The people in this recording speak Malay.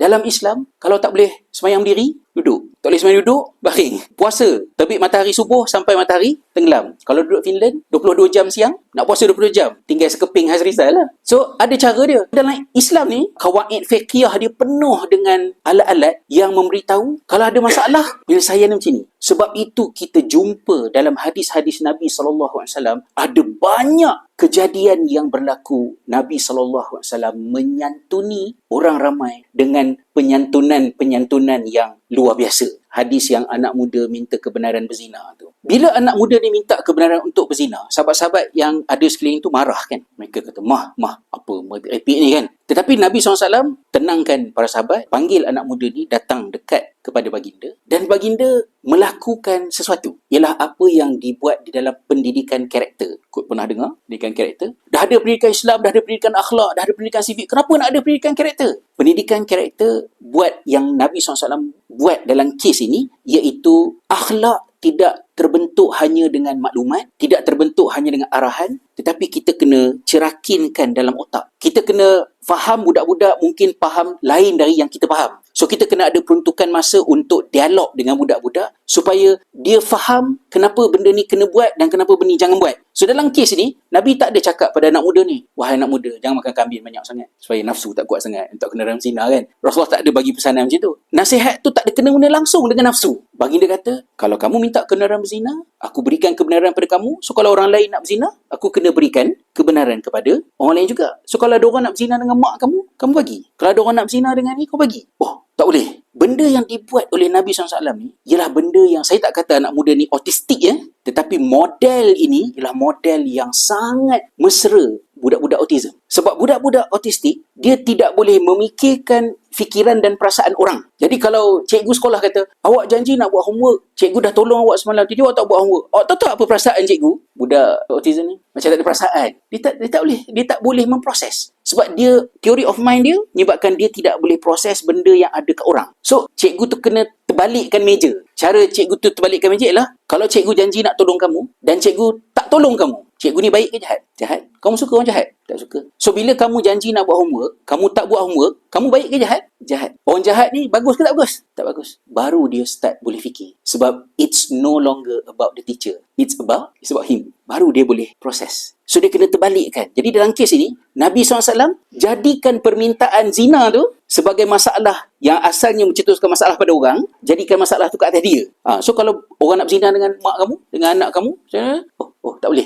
dalam Islam, kalau tak boleh semayang berdiri, duduk. Tak boleh semayang duduk, baring. Puasa, terbit matahari subuh sampai matahari tenggelam. Kalau duduk Finland, 22 jam siang, nak puasa 20 jam. Tinggal sekeping Hazrizal lah. So, ada cara dia. Dalam Islam ni, kawaid fiqhiyah dia penuh dengan alat-alat yang memberitahu kalau ada masalah, penyelesaian macam ni. Sebab itu kita jumpa dalam hadis-hadis Nabi SAW, ada banyak kejadian yang berlaku. Nabi SAW menyantuni orang ramai dengan penyantunan yang luar biasa. Hadis yang anak muda minta kebenaran berzina tu. Bila anak muda ni minta kebenaran untuk berzina, sahabat-sahabat yang ada sekeliling tu marah kan. Mereka kata, mah, apa merepek ni kan. Tetapi Nabi SAW tenangkan para sahabat, panggil anak muda ni datang dekat kepada baginda, dan baginda melakukan sesuatu. Ialah apa yang dibuat di dalam pendidikan karakter. Kau pernah dengar? Pendidikan karakter. Dah ada pendidikan Islam, dah ada pendidikan akhlak, dah ada pendidikan civic. Kenapa nak ada pendidikan karakter? Pendidikan karakter buat yang Nabi SAW buat dalam kes ini, iaitu akhlak tidak terbentuk hanya dengan maklumat, tidak terbentuk hanya dengan arahan, tetapi kita kena cerakinkan dalam otak. Kita kena faham, budak-budak mungkin faham lain dari yang kita faham. So, kita kena ada peruntukan masa untuk dialog dengan budak-budak supaya dia faham kenapa benda ni kena buat dan kenapa benda ni jangan buat. So, dalam kes ni, Nabi tak ada cakap pada anak muda ni, wahai anak muda, jangan makan kambing banyak sangat supaya nafsu tak kuat sangat, tak kena dalam zina kan. Rasulullah tak ada bagi pesanan macam tu. Nasihat tu tak ada kena-mena langsung dengan nafsu. Baginda kata, kalau kamu minta kebenaran berzina, aku berikan kebenaran pada kamu. So, kalau orang lain nak berzina, aku kena berikan kebenaran kepada orang lain juga. So, kalau ada orang nak berzina dengan mak kamu, kamu bagi. Kalau ada orang nak berzina dengan ni, kau bagi. Oh, tak boleh. Benda yang dibuat oleh Nabi SAW ni ialah benda yang saya tak kata anak muda ni autistik ya, tetapi model ini ialah model yang sangat mesra budak-budak autism. Sebab budak-budak autistik, dia tidak boleh memikirkan fikiran dan perasaan orang. Jadi kalau cikgu sekolah kata, awak janji nak buat homework, cikgu dah tolong awak semalam, jadi awak tak buat homework. Awak tahu tak apa perasaan cikgu? Budak autism ni macam tak ada perasaan. Dia tak boleh memproses. Sebab dia, theory of mind dia menyebabkan dia tidak boleh proses benda yang ada kat orang. So, cikgu tu kena terbalikkan meja. Cara cikgu tu terbalikkan meja ialah, kalau cikgu janji nak tolong kamu dan cikgu tak tolong kamu, cikgu ni baik ke jahat? Jahat. Kamu suka orang jahat? Tak suka. So, bila kamu janji nak buat homework, kamu tak buat homework, kamu baik ke jahat? Jahat. Orang jahat ni bagus ke tak bagus? Tak bagus. Baru dia start boleh fikir. Sebab it's no longer about the teacher. It's about him. Baru dia boleh proses. So, dia kena terbalikkan. Jadi, dalam kes ini, Nabi SAW jadikan permintaan zina tu sebagai masalah yang asalnya mencetuskan masalah pada orang, jadikan masalah tu kat atas dia. So, kalau orang nak berzina dengan mak kamu, dengan anak kamu, tak boleh.